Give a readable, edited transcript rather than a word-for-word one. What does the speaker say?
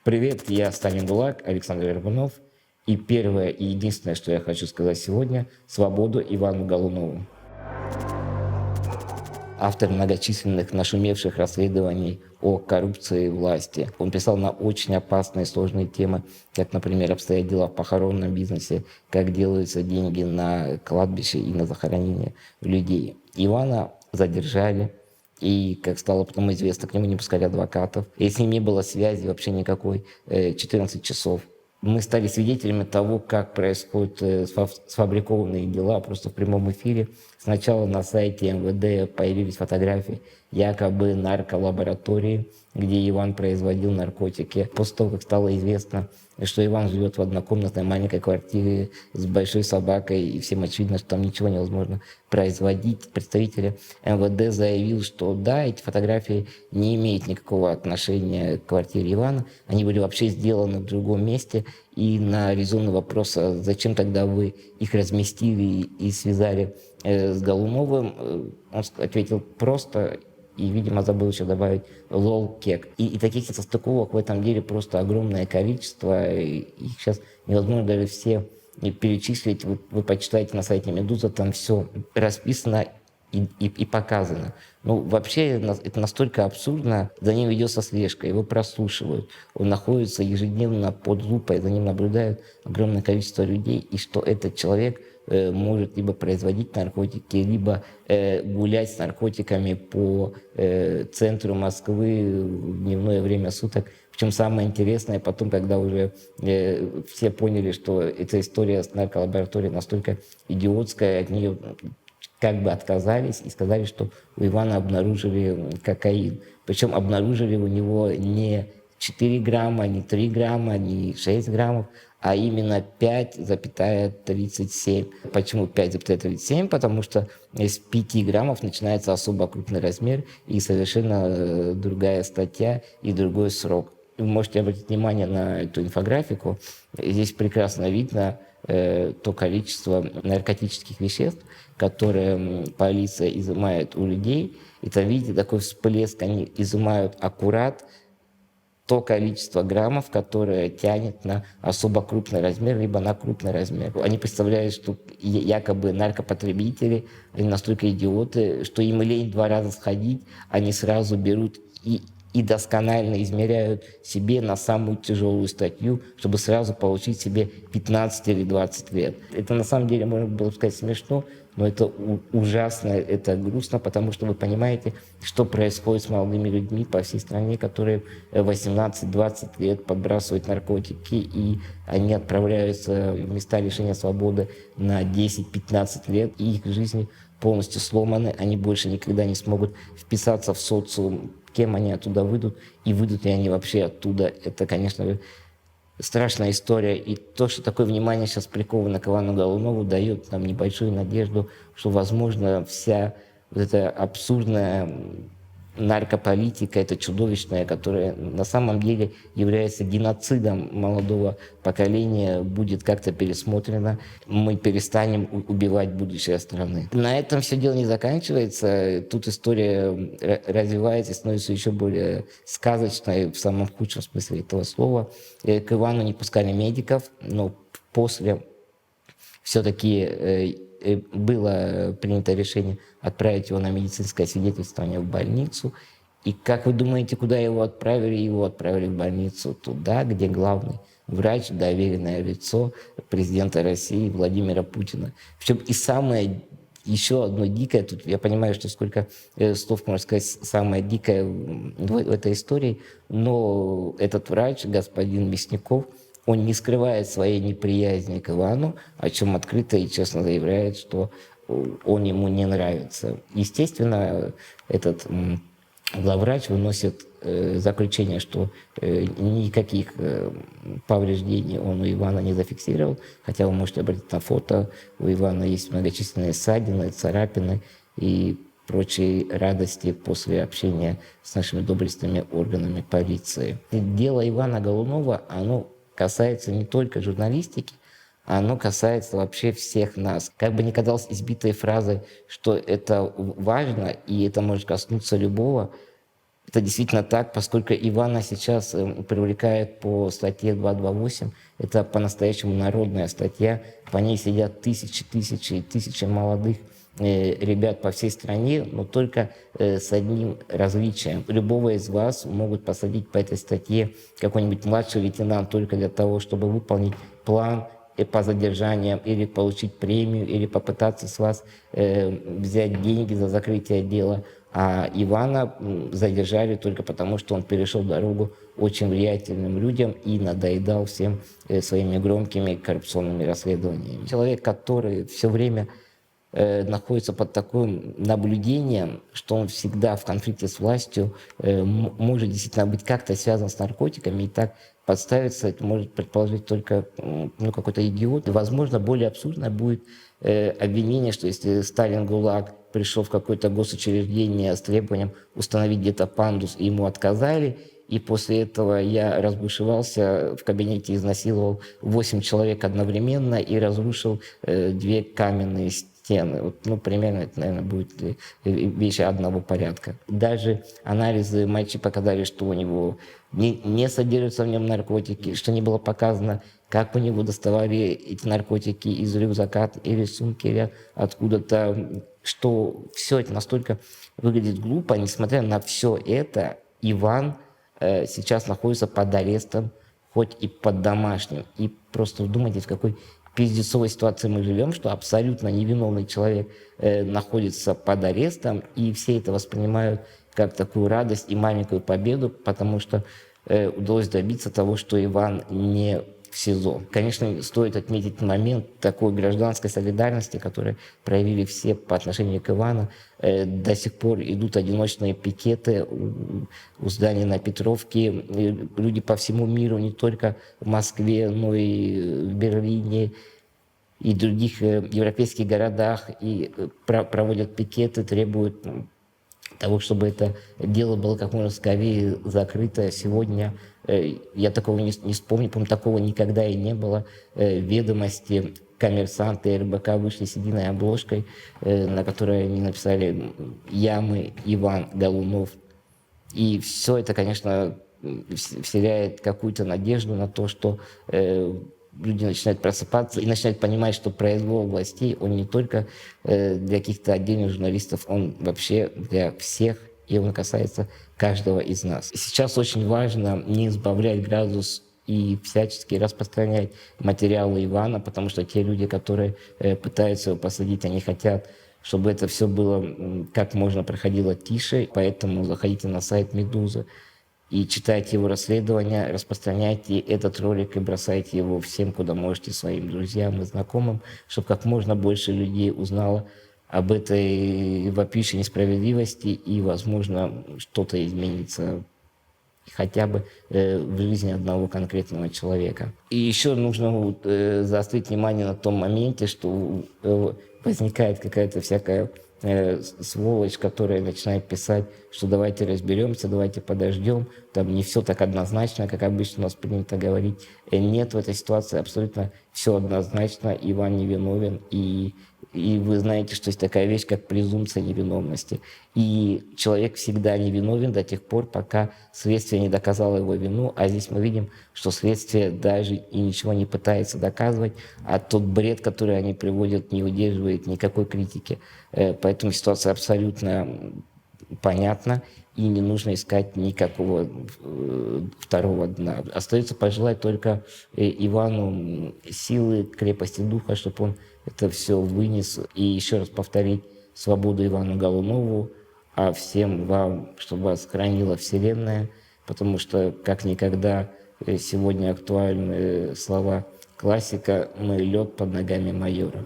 Привет, я Станин Дулак, Александр Горбунов. И первое и единственное, что я хочу сказать сегодня – свободу Ивану Голунову. Автор многочисленных нашумевших расследований о коррупции власти. Он писал на очень опасные сложные темы, как, например, обстоят дела в похоронном бизнесе, как делаются деньги на кладбище и на захоронение людей. Ивана задержали, и, как стало потом известно, к нему не пускали адвокатов. И с ним не было связи вообще никакой 14 часов. Мы стали свидетелями того, как происходят сфабрикованные дела просто в прямом эфире. Сначала на сайте МВД появились фотографии якобы нарколаборатории, где Иван производил наркотики. После того, как стало известно, что Иван живет в однокомнатной маленькой квартире с большой собакой, и всем очевидно, что там ничего невозможно производить, представитель МВД заявил, что да, эти фотографии не имеют никакого отношения к квартире Ивана, они были вообще сделаны в другом месте, и на резонный вопрос, зачем тогда вы их разместили и связали с Голуновым, он ответил просто и, видимо, забыл еще добавить лол-кек. И таких состыковок в этом деле просто огромное количество. Их сейчас невозможно даже все перечислить. Вы почитаете на сайте «Медуза», там все расписано и показано. Ну, вообще, это настолько абсурдно. За ним ведется слежка, его прослушивают. Он находится ежедневно под лупой, за ним наблюдает огромное количество людей. И что этот человек может либо производить наркотики, либо гулять с наркотиками по центру Москвы в дневное время суток. Причем самое интересное, потом, когда уже все поняли, что эта история с нарколабораторией настолько идиотская, от нее как бы отказались и сказали, что у Ивана обнаружили кокаин. Причем обнаружили у него не 4 грамма, не 3 грамма, не 6 граммов, а именно 5,37. Почему 5,37? Потому что с 5 граммов начинается особо крупный размер и совершенно другая статья и другой срок. Вы можете обратить внимание на эту инфографику. Здесь прекрасно видно то количество наркотических веществ, которые полиция изымает у людей. И там, видите, такой всплеск. Они изымают аккурат то количество граммов, которое тянет на особо крупный размер, либо на крупный размер. Они представляют, что якобы наркопотребители, они настолько идиоты, что им лень 2 раза сходить, они сразу берут и досконально измеряют себе на самую тяжелую статью, чтобы сразу получить себе 15 или 20 лет. Это на самом деле, можно было сказать, смешно, но это ужасно, это грустно, потому что вы понимаете, что происходит с молодыми людьми по всей стране, которые 18-20 лет подбрасывают наркотики, и они отправляются в места лишения свободы на 10-15 лет, и их жизни полностью сломаны, они больше никогда не смогут вписаться в социум, кем они оттуда выйдут, и выйдут ли они вообще оттуда. Это, конечно, страшная история. И то, что такое внимание сейчас приковано к Ивану Голунову, дает нам небольшую надежду, что, возможно, вся вот эта абсурдная наркополитика, это чудовищная, которая на самом деле является геноцидом молодого поколения, будет как-то пересмотрена. Мы перестанем убивать будущее страны. На этом все дело не заканчивается. Тут история развивается и становится еще более сказочной в самом худшем смысле этого слова. К Ивану не пускали медиков, но после все-таки было принято решение отправить его на медицинское свидетельствование в больницу. И как вы думаете, куда его отправили? Его отправили в больницу туда, где главный врач, доверенное лицо президента России Владимира Путина. Причем и самое еще одно дикое, тут я понимаю, что сколько слов, можно сказать, самое дикое в этой истории, но этот врач, господин Мясников, он не скрывает своей неприязни к Ивану, о чем открыто и честно заявляет, что он ему не нравится. Естественно, этот главврач выносит заключение, что никаких повреждений он у Ивана не зафиксировал, хотя вы можете обратить на фото, у Ивана есть многочисленные ссадины, царапины и прочие радости после общения с нашими доблестными органами полиции. Дело Ивана Голунова, оно касается не только журналистики, оно касается вообще всех нас. Как бы ни казалось избитой фразой, что это важно и это может коснуться любого, Это действительно так, поскольку Ивана сейчас привлекают по статье 228. Это по-настоящему народная статья. По ней сидят тысячи и тысячи молодых ребят по всей стране, но только с одним различием. Любого из вас могут посадить по этой статье какой-нибудь младший лейтенант только для того, чтобы выполнить план по задержаниям или получить премию, или попытаться с вас взять деньги за закрытие дела. А Ивана задержали только потому, что он перешел дорогу очень влиятельным людям и надоедал всем своими громкими коррупционными расследованиями. Человек, который все время находится под таким наблюдением, что он всегда в конфликте с властью, может действительно быть как-то связан с наркотиками, и так подставиться это может предположить только какой-то идиот. И, возможно, более абсурдно будет обвинение, что если Сталин ГУЛАГ пришел в какое-то госучреждение с требованием установить где-то пандус, и ему отказали, и после этого я разбушевался в кабинете, изнасиловал 8 человек одновременно и разрушил 2 каменные стены. Вот, примерно это, наверное, будет вещи одного порядка. Даже анализы мочи показали, что у него не содержатся в нем наркотики, что не было показано, как у него доставали эти наркотики из рюкзака или сумки, или откуда-то, что все это настолько выглядит глупо. Несмотря на все это, Иван сейчас находится под арестом, хоть и под домашним. И просто вдумайтесь, в какой пиздецовой ситуации мы живем, что абсолютно невиновный человек находится под арестом, и все это воспринимают как такую радость и маленькую победу, потому что удалось добиться того, что Иван не в СИЗО. Конечно, стоит отметить момент такой гражданской солидарности, которую проявили все по отношению к Ивану. До сих пор идут одиночные пикеты у здания на Петровке. Люди по всему миру, не только в Москве, но и в Берлине, и других европейских городах, и проводят пикеты, требуют того, чтобы это дело было как можно скорее закрыто. Сегодня я такого не вспомню, по-моему, такого никогда и не было. Ведомости, Коммерсанты, РБК вышли с единой обложкой, на которой они написали «Ямы, Иван Голунов». И все это, конечно, вселяет какую-то надежду на то, что люди начинают просыпаться и начинают понимать, что произвол властей, он не только для каких-то отдельных журналистов, он вообще для всех, и он касается каждого из нас. Сейчас очень важно не сбавлять градус и всячески распространять материалы Ивана, потому что те люди, которые пытаются его посадить, они хотят, чтобы это все было как можно проходило тише, поэтому заходите на сайт «Медузы» и читайте его расследования, распространяйте этот ролик и бросайте его всем, куда можете, своим друзьям и знакомым, чтобы как можно больше людей узнало об этой вопиющей несправедливости, и, возможно, что-то изменится хотя бы в жизни одного конкретного человека. И еще нужно заострить внимание на том моменте, что возникает какая-то всякая сволочь, которая начинает писать, что давайте разберемся, давайте подождем, там не все так однозначно, как обычно у нас принято говорить. Нет, в этой ситуации абсолютно все однозначно, Иван невиновен, и вы знаете, что есть такая вещь, как презумпция невиновности. И человек всегда невиновен до тех пор, пока следствие не доказало его вину. А здесь мы видим, что следствие даже и ничего не пытается доказывать, а тот бред, который они приводят, не удерживает никакой критики. Поэтому ситуация абсолютно понятна, и не нужно искать никакого второго дна. Остается пожелать только Ивану силы, крепости духа, чтобы он это все вынес. И еще раз повторить: свободу Ивану Голунову, а всем вам, чтобы вас хранила Вселенная, потому что как никогда сегодня актуальны слова классика «Мы лед под ногами майора».